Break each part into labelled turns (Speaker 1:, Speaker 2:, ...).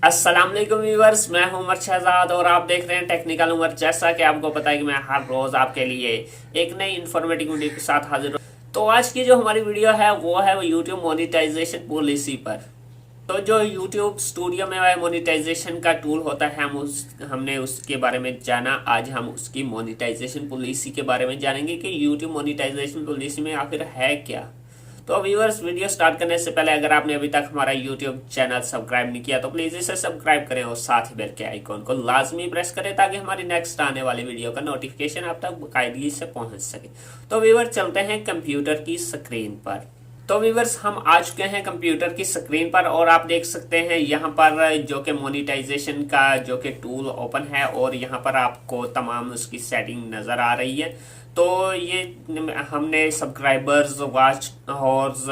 Speaker 1: अस्सलाम वालेकुम व्यूअर्स, मैं हूं उमर शहजाद और आप देख रहे हैं टेक्निकल उमर। जैसा कि आपको पता है कि मैं हर रोज़ आपके लिए एक नई इन्फॉर्मेटिव वीडियो के साथ हाजिर हूं। तो आज की जो हमारी वीडियो है वो है यूट्यूब मोनेटाइजेशन पॉलिसी पर। तो जो यूट्यूब स्टूडियो में मोनेटाइजेशन का टूल होता है हमने उसके बारे में जाना। आज हम उसकी मोनेटाइजेशन पॉलिसी के बारे में जानेंगे कि यूट्यूब मोनेटाइजेशन पॉलिसी में आखिर है क्या। तो व्यूअर्स, वीडियो स्टार्ट करने से पहले अगर आपने अभी तक हमारा यूट्यूब चैनल सब्सक्राइब नहीं किया तो प्लीज़ इसे सब्सक्राइब करें और साथ ही बेल के आइकॉन को लाजमी प्रेस करें ताकि हमारी नेक्स्ट आने वाली वीडियो का नोटिफिकेशन आप तक बाकायदगी से पहुंच सके। तो व्यूअर्स, चलते हैं कंप्यूटर की स्क्रीन पर। तो व्यूअर्स, हम आ चुके हैं कंप्यूटर की स्क्रीन पर और आप देख सकते हैं यहाँ पर जो कि मोनेटाइजेशन का जो कि टूल ओपन है और यहाँ पर आपको तमाम उसकी सेटिंग नज़र आ रही है। तो ये हमने subscribers, watch horse,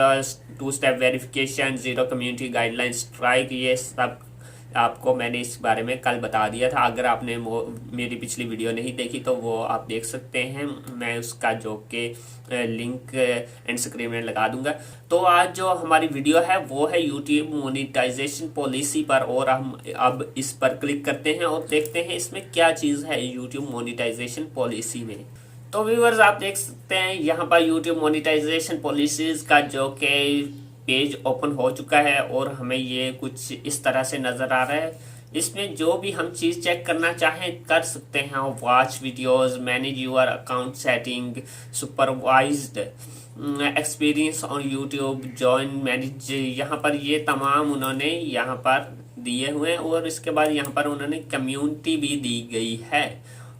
Speaker 1: 2 step verification, zero community guideline strike, ये सब आपको मैंने इस बारे में कल बता दिया था। अगर आपने वो मेरी पिछली वीडियो नहीं देखी तो वो आप देख सकते हैं, मैं उसका जो कि लिंक एंड स्क्रीन में लगा दूंगा। तो आज जो हमारी वीडियो है वो है यूट्यूब मोनेटाइजेशन पॉलिसी पर और हम अब इस पर क्लिक करते हैं और देखते हैं इसमें क्या चीज़ है यूट्यूब मोनेटाइजेशन पॉलिसी में। तो व्यूअर्स, आप देख सकते हैं यहाँ पर यूट्यूब मोनेटाइजेशन पॉलिसीज का जो कि पेज ओपन हो चुका है और हमें ये कुछ इस तरह से नज़र आ रहा है। इसमें जो भी हम चीज़ चेक करना चाहें कर सकते हैं। Watch videos, manage your account setting, supervised experience on YouTube, join manage, यहाँ पर ये तमाम उन्होंने यहाँ पर दिए हुए हैं। और इसके बाद यहाँ पर उन्होंने कम्युनिटी भी दी गई है,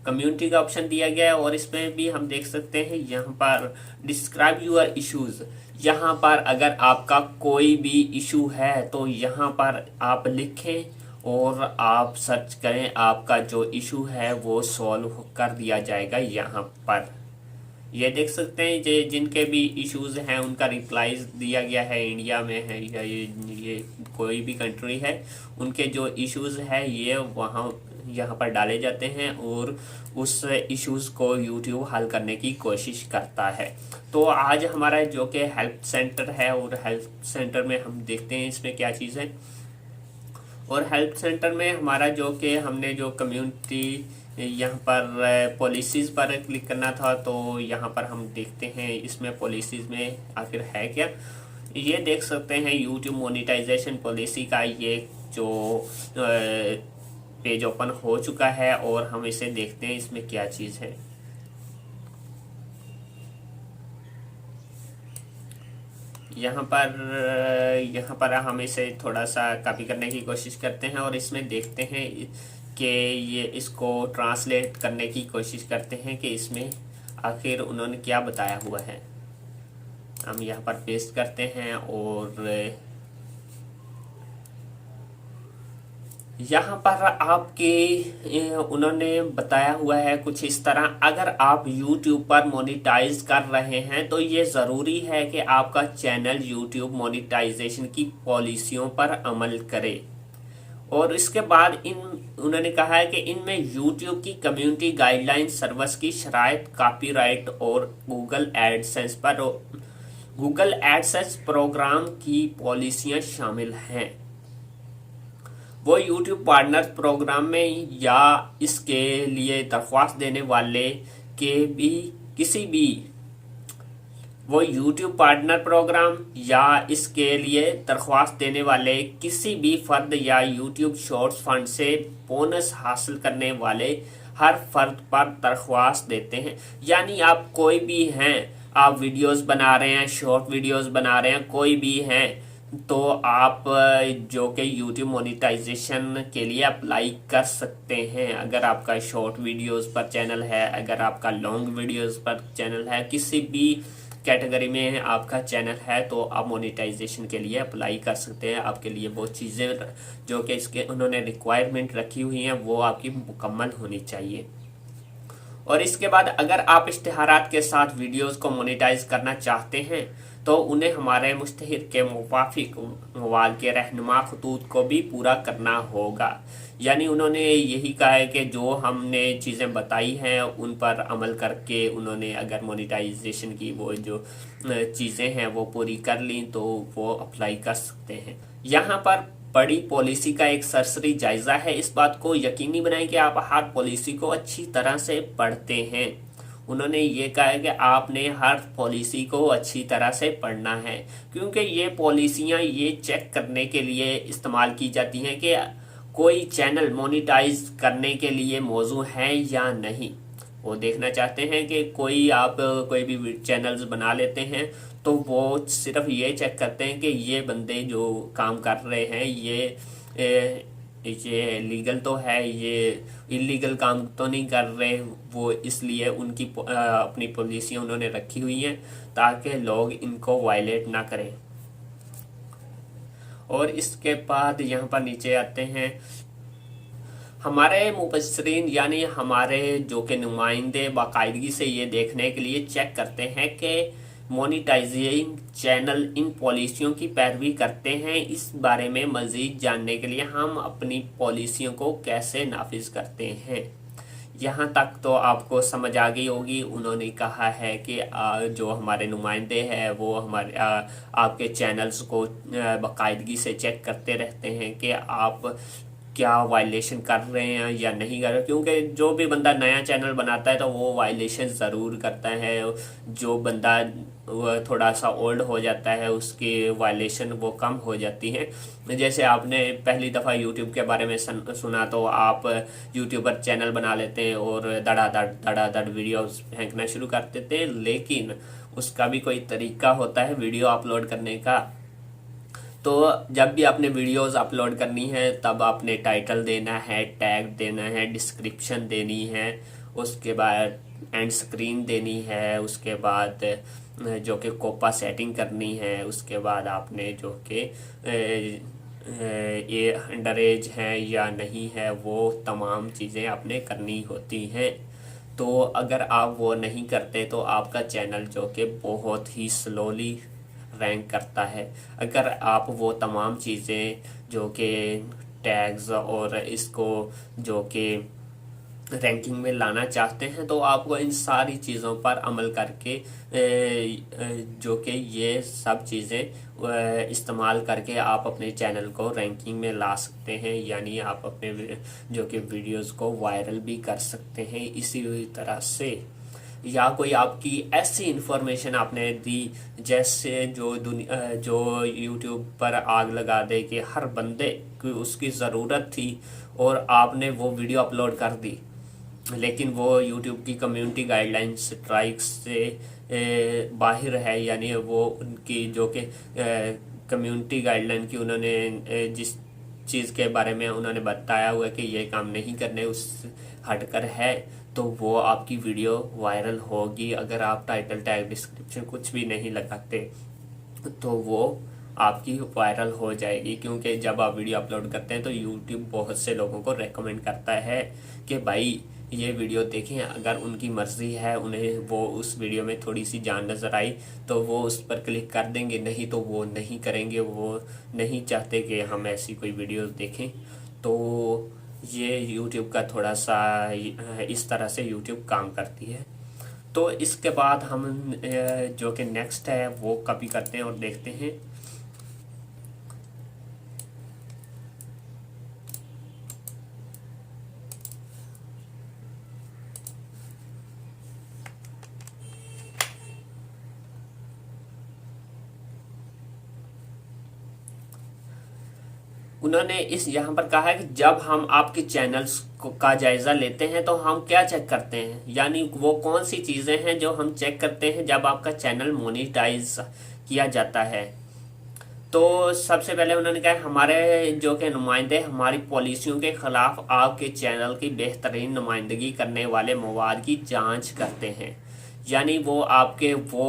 Speaker 1: कम्युनिटी का ऑप्शन दिया गया है। और इसमें भी हम देख सकते हैं यहाँ पर डिस्क्राइब यूर इश्यूज, यहाँ पर अगर आपका कोई भी इशू है तो यहाँ पर आप लिखें और आप सर्च करें, आपका जो इशू है वो सॉल्व कर दिया जाएगा। यहाँ पर ये देख सकते हैं जिनके भी इश्यूज हैं उनका रिप्लाईज दिया गया है। इंडिया में है या ये कोई भी कंट्री है, उनके जो इश्यूज है ये वहाँ यहाँ पर डाले जाते हैं और उस इश्यूज को यूट्यूब हल करने की कोशिश करता है। तो आज हमारा जो कि हेल्प सेंटर है और हेल्प सेंटर में हम देखते हैं इसमें क्या चीज़ है। और हेल्प सेंटर में हमारा जो कि हमने जो कम्युनिटी यहाँ पर पॉलिसीज़ पर क्लिक करना था, तो यहाँ पर हम देखते हैं इसमें पॉलिसीज़ में आखिर है क्या। ये देख सकते हैं यूट्यूब मोनेटाइजेशन पॉलिसी का ये जो पेज ओपन हो चुका है और हम इसे देखते हैं इसमें क्या चीज़ है। यहाँ पर हम इसे थोड़ा सा कॉपी करने की कोशिश करते हैं और इसमें देखते हैं कि ये इसको ट्रांसलेट करने की कोशिश करते हैं कि इसमें आखिर उन्होंने क्या बताया हुआ है। हम यहाँ पर पेस्ट करते हैं और यहाँ पर आपके उन्होंने बताया हुआ है कुछ इस तरह, अगर आप YouTube पर मोनेटाइज कर रहे हैं तो ये ज़रूरी है कि आपका चैनल YouTube मोनेटाइजेशन की पॉलिसियों पर अमल करे। और इसके बाद उन्होंने कहा है कि इनमें यूट्यूब की कम्युनिटी गाइडलाइन, सर्विस की शराइत, कॉपीराइट और गूगल एडसेंस प्रोग्राम की पॉलिसियां शामिल हैं। वो यूट्यूब पार्टनर प्रोग्राम में या इसके लिए दरख्वास्त देने वाले के भी किसी भी वो यूट्यूब पार्टनर प्रोग्राम या इसके लिए दरख्वास्त देने वाले किसी भी फर्द या यूट्यूब शॉर्ट्स फंड से बोनस हासिल करने वाले हर फर्द पर दरख्वास्त देते हैं। यानी आप कोई भी हैं, आप वीडियोस बना रहे हैं, शॉर्ट वीडियोस बना रहे हैं, कोई भी हैं, तो आप जो कि यूट्यूब मोनेटाइजेशन के लिए अप्लाई कर सकते हैं। अगर आपका शॉर्ट वीडियोस पर चैनल है, अगर आपका लॉन्ग वीडियोस पर चैनल है, किसी भी कैटेगरी में आपका चैनल है तो आप मोनेटाइजेशन के लिए अप्लाई कर सकते हैं। आपके लिए वो चीज़ें जो कि इसके उन्होंने रिक्वायरमेंट रखी हुई हैं वो आपकी मुकम्मल होनी चाहिए। और इसके बाद अगर आप इश्तिहारात के साथ वीडियोस को मोनेटाइज करना चाहते हैं तो उन्हें हमारे मुश्तहिर के मुवाफिक मवाल के रहनुमा खतूत को भी पूरा करना होगा। यानी उन्होंने यही कहा है कि जो हमने चीज़ें बताई हैं उन पर अमल करके उन्होंने अगर मोनेटाइजेशन की वो जो चीज़ें हैं वो पूरी कर ली तो वो अप्लाई कर सकते हैं। यहाँ पर बड़ी पॉलिसी का एक सरसरी जायजा है। इस बात को यकीनी बनाएं कि आप हर पॉलिसी को अच्छी तरह से पढ़ते हैं। उन्होंने ये कहा है कि आपने हर पॉलिसी को अच्छी तरह से पढ़ना है, क्योंकि ये पॉलिसियां ये चेक करने के लिए इस्तेमाल की जाती हैं कि कोई चैनल मोनेटाइज करने के लिए मौजू है या नहीं। वो देखना चाहते हैं कि आप कोई भी चैनल्स बना लेते हैं तो वो सिर्फ ये चेक करते हैं कि ये बंदे जो काम कर रहे हैं ये लीगल तो है, ये इलीगल काम तो नहीं कर रहे। वो इसलिए उनकी अपनी पॉलिसियां उन्होंने रखी हुई हैं ताकि लोग इनको वायलेट ना करें। और इसके बाद यहाँ पर नीचे आते हैं, हमारे मुबस्सिरीन यानी हमारे जो कि नुमाइंदे बाकायदगी से ये देखने के लिए चेक करते हैं कि मोनेटाइजिंग चैनल इन पॉलिसियों की पैरवी करते हैं। इस बारे में मज़ीद जानने के लिए हम अपनी पॉलिसियों को कैसे नाफिज करते हैं। यहाँ तक तो आपको समझ आ गई होगी। उन्होंने कहा है कि जो हमारे नुमाइंदे हैं वो हमारे आपके चैनल्स को बाकायदगी से चेक करते रहते हैं कि आप क्या वायलेशन कर रहे हैं या नहीं कर रहे, क्योंकि जो भी बंदा नया चैनल बनाता है तो वो वायलेशन ज़रूर करता है। जो बंदा थोड़ा सा ओल्ड हो जाता है उसकी वायलेशन वो कम हो जाती है। जैसे आपने पहली दफ़ा यूट्यूब के बारे में सुना तो आप यूट्यूबर चैनल बना लेते हैं और धड़ाधड़ वीडियोस फेंकना शुरू कर देते हैं, लेकिन उसका भी कोई तरीका होता है वीडियो अपलोड करने का। तो जब भी आपने वीडियोस अपलोड करनी है तब आपने टाइटल देना है, टैग देना है, डिस्क्रिप्शन देनी है, उसके बाद एंड स्क्रीन देनी है, उसके बाद जो कि कोपा सेटिंग करनी है, उसके बाद आपने जो कि ये अंडर एज है या नहीं है वो तमाम चीज़ें आपने करनी होती हैं। तो अगर आप वो नहीं करते तो आपका चैनल जो कि बहुत ही स्लोली रैंक करता है। अगर आप वो तमाम चीज़ें जो कि टैग्स और इसको जो कि रैंकिंग में लाना चाहते हैं तो आपको इन सारी चीज़ों पर अमल करके जो कि ये सब चीज़ें इस्तेमाल करके आप अपने चैनल को रैंकिंग में ला सकते हैं, यानी आप अपने जो कि वीडियोस को वायरल भी कर सकते हैं इसी तरह से। या कोई आपकी ऐसी इन्फॉर्मेशन आपने दी जैसे जो यूट्यूब पर आग लगा दे कि हर बंदे की उसकी ज़रूरत थी और आपने वो वीडियो अपलोड कर दी, लेकिन वो यूट्यूब की कम्युनिटी गाइडलाइन स्ट्राइक्स से बाहर है, यानी वो उनकी जो कि कम्युनिटी गाइडलाइन की उन्होंने जिस चीज़ के बारे में उन्होंने बताया हुआ है कि ये काम नहीं करने उस हटकर है, तो वो आपकी वीडियो वायरल होगी। अगर आप टाइटल टैग डिस्क्रिप्शन कुछ भी नहीं लगाते तो वो आपकी वायरल हो जाएगी, क्योंकि जब आप वीडियो अपलोड करते हैं तो यूट्यूब बहुत से लोगों को रेकमेंड करता है कि भाई ये वीडियो देखें। अगर उनकी मर्ज़ी है, उन्हें वो उस वीडियो में थोड़ी सी जान नज़र आई तो वो उस पर क्लिक कर देंगे, नहीं तो वो नहीं करेंगे। वो नहीं चाहते कि हम ऐसी कोई वीडियो देखें। तो ये यूट्यूब का थोड़ा सा इस तरह से यूट्यूब काम करती है। तो इसके बाद हम जो कि नेक्स्ट है वो कॉपी करते हैं और देखते हैं। उन्होंने इस यहाँ पर कहा है कि जब हम आपके चैनल्स का जायज़ा लेते हैं तो हम क्या चेक करते हैं, यानी वो कौन सी चीज़ें हैं जो हम चेक करते हैं जब आपका चैनल मोनेटाइज किया जाता है। तो सबसे पहले उन्होंने कहा हमारे जो कि नुमाइंदे हमारी पॉलिसियों के ख़िलाफ़ आपके चैनल की बेहतरीन नुमाइंदगी करने वाले मवाद की जांच करते हैं, यानी वो आपके वो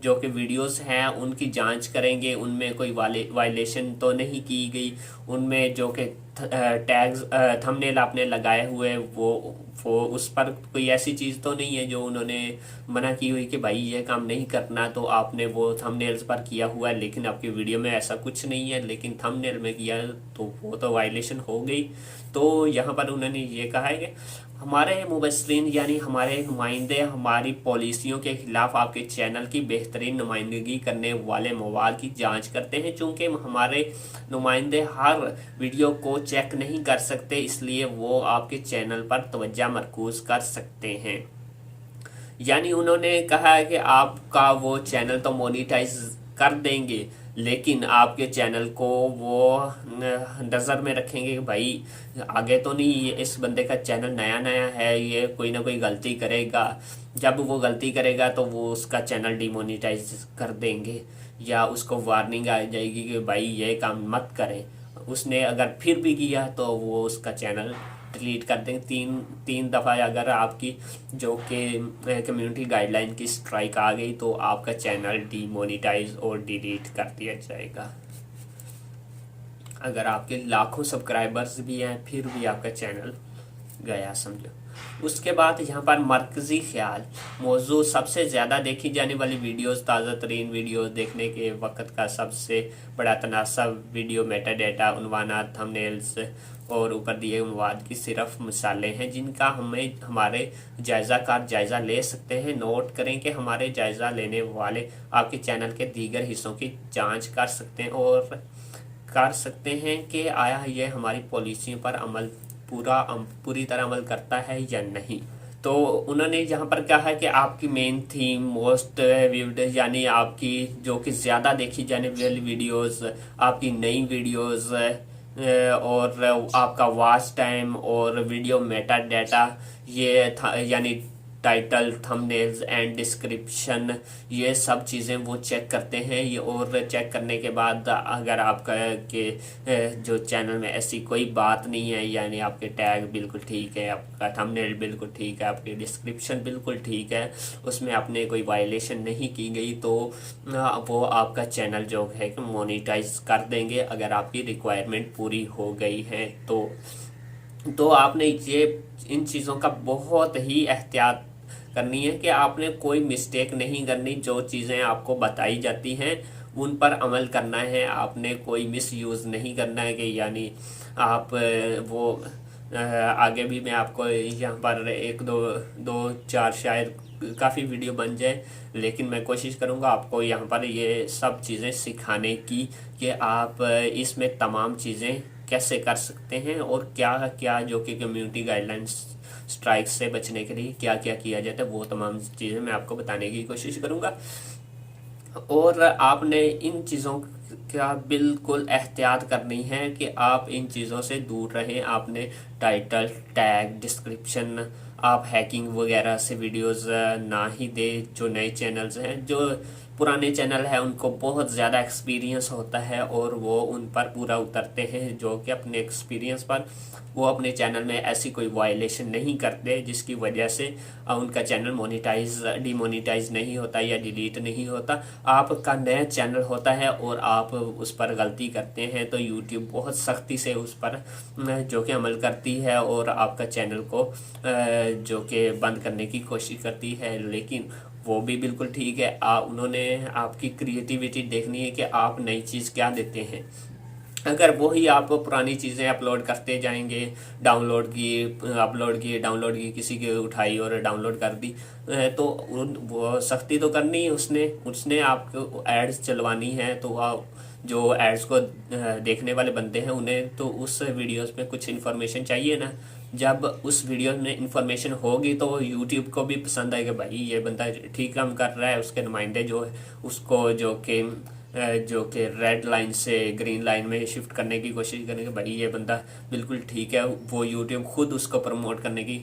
Speaker 1: जो कि वीडियोस हैं उनकी जांच करेंगे, उनमें कोई वायलेशन तो नहीं की गई, उनमें जो कि टैग्स थंबनेल आपने लगाए हुए वो उस पर कोई ऐसी चीज़ तो नहीं है जो उन्होंने मना की हुई कि भाई ये काम नहीं करना, तो आपने वो थंबनेल्स पर किया हुआ है, लेकिन आपकी वीडियो में ऐसा कुछ नहीं है, लेकिन थंबनेल में किया तो वो तो वायलेशन हो गई। तो यहाँ पर उन्होंने ये कहा है कि हमारे मुबसरीन यानी हमारे नुमाइंदे हमारी पॉलिसियों के खिलाफ आपके चैनल की बेहतरीन नुमाइंदगी करने वाले मवाद की जांच करते हैं। चूँकि हमारे नुमाइंदे हर वीडियो को चेक नहीं कर सकते, इसलिए वो आपके चैनल पर तवज्जो मरकूज कर सकते हैं। यानी उन्होंने कहा है कि आपका वो चैनल तो मोनिटाइज कर देंगे, लेकिन आपके चैनल को वो नज़र में रखेंगे कि भाई आगे तो नहीं, ये इस बंदे का चैनल नया नया है, ये कोई ना कोई गलती करेगा, जब वो गलती करेगा तो वो उसका चैनल डिमोनिटाइज कर देंगे या उसको वार्निंग आ जाएगी कि भाई ये काम मत करें। उसने अगर फिर भी किया तो वो उसका चैनल डिलीट कर देंगे। तीन दफ़ा अगर आपकी जो कि कम्युनिटी गाइडलाइन की स्ट्राइक आ गई तो आपका चैनल डीमोनेटाइज और डिलीट कर दिया जाएगा। अगर आपके लाखों सब्सक्राइबर्स भी हैं फिर भी आपका चैनल गया समझो। उसके बाद यहाँ पर मरकज़ी ख्याल मौजूद सबसे ज़्यादा देखी जाने वाली वीडियोस, ताज़ा तरीन वीडियोस देखने के वक्त का सबसे बड़ा तनासब वीडियो मेटा डेटा उन्वानात थंबनेल्स और ऊपर दिए मवाद की सिर्फ मिसालें हैं जिनका हमारे जायज़ाकार जायज़ा ले सकते हैं। नोट करें कि हमारे जायज़ा लेने वाले आपके चैनल के दीगर हिस्सों की जांच कर सकते हैं और कर सकते हैं कि आया यह हमारी पॉलिसियों पर पूरी तरह अमल करता है या नहीं। तो उन्होंने यहाँ पर कहा है कि आपकी मेन थीम, मोस्ट व्यूड यानी आपकी जो कि ज़्यादा देखी जाने वाली वीडियोस, आपकी नई वीडियोस और आपका वॉच टाइम और वीडियो मेटा डाटा, ये था यानी टाइटल, थंबनेल्स एंड डिस्क्रिप्शन, ये सब चीज़ें वो चेक करते हैं। ये और चेक करने के बाद अगर आपका के जो चैनल में ऐसी कोई बात नहीं है, यानी आपके टैग बिल्कुल ठीक है, आपका थंबनेल बिल्कुल ठीक है, आपकी डिस्क्रिप्शन बिल्कुल ठीक है, उसमें आपने कोई वायलेशन नहीं की गई, तो वो आपका चैनल जो है कि मोनेटाइज कर देंगे अगर आपकी रिक्वायरमेंट पूरी हो गई है। तो आपने ये इन चीज़ों का बहुत ही एहतियात करनी है कि आपने कोई मिस्टेक नहीं करनी। जो चीज़ें आपको बताई जाती हैं उन पर अमल करना है, आपने कोई मिस यूज़ नहीं करना है कि यानी आप वो आगे भी मैं आपको यहाँ पर एक दो चार शायद काफ़ी वीडियो बन जाए, लेकिन मैं कोशिश करूँगा आपको यहाँ पर ये सब चीज़ें सिखाने की कि आप इसमें तमाम चीज़ें कैसे कर सकते हैं और क्या क्या जो कि कम्युनिटी गाइडलाइंस स्ट्राइक से बचने के लिए क्या क्या किया जाता है, वो तमाम चीज़ें मैं आपको बताने की कोशिश करूँगा। और आपने इन चीज़ों का बिल्कुल एहतियात करनी है कि आप इन चीज़ों से दूर रहें। आपने टाइटल, टैग, डिस्क्रिप्शन, आप हैकिंग वगैरह से वीडियोस ना ही दे। जो नए चैनल्स हैं, जो पुराने चैनल है, उनको बहुत ज़्यादा एक्सपीरियंस होता है और वो उन पर पूरा उतरते हैं, जो कि अपने एक्सपीरियंस पर वो अपने चैनल में ऐसी कोई वायलेशन नहीं करते जिसकी वजह से उनका चैनल डिमोनेटाइज नहीं होता या डिलीट नहीं होता। आपका नया चैनल होता है और आप उस पर गलती करते हैं तो यूट्यूब बहुत सख्ती से उस पर जो कि अमल करती है और आपका चैनल को जो कि बंद करने की कोशिश करती है। लेकिन वो भी बिल्कुल ठीक है, उन्होंने आपकी क्रिएटिविटी देखनी है कि आप नई चीज़ क्या देते हैं। अगर वही आप पुरानी चीज़ें अपलोड करते जाएंगे, डाउनलोड की किसी की उठाई और डाउनलोड कर दी, तो वो सख्ती तो करनी है, उसने आपको एड्स चलवानी है, तो आप जो एड्स को देखने वाले बनते हैं उन्हें तो उस वीडियोस में कुछ इन्फॉर्मेशन चाहिए ना। जब उस वीडियो में इन्फॉर्मेशन होगी तो यूट्यूब को भी पसंद आएगा, भाई ये बंदा ठीक काम कर रहा है, उसके नुमाइंदे जो है उसको जो कि रेड लाइन से ग्रीन लाइन में शिफ्ट करने की कोशिश करेंगे, भाई ये बंदा बिल्कुल ठीक है। वो यूट्यूब खुद उसको प्रमोट करने की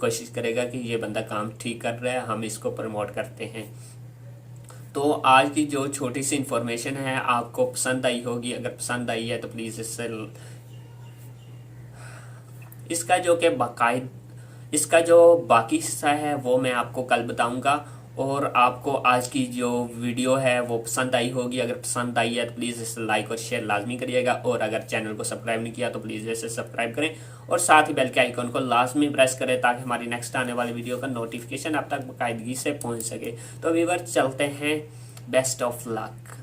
Speaker 1: कोशिश करेगा कि ये बंदा काम ठीक कर रहा है, हम इसको प्रमोट करते हैं। तो आज की जो छोटी सी इन्फॉर्मेशन है आपको पसंद आई होगी। अगर पसंद आई है तो प्लीज़ इसका जो बाकी हिस्सा है वो मैं आपको कल बताऊंगा। और आपको आज की जो वीडियो है वो पसंद आई होगी। अगर पसंद आई है तो प्लीज़ इसे लाइक और शेयर लाजमी करिएगा, और अगर चैनल को सब्सक्राइब नहीं किया तो प्लीज़ इसे सब्सक्राइब करें और साथ ही बेल के आइकन को लाजमी प्रेस करें ताकि हमारी नेक्स्ट आने वाली वीडियो का नोटिफिकेशन आप तक बाकायदगी से पहुंच सके। तो व्यूअर्स चलते हैं, बेस्ट ऑफ लक।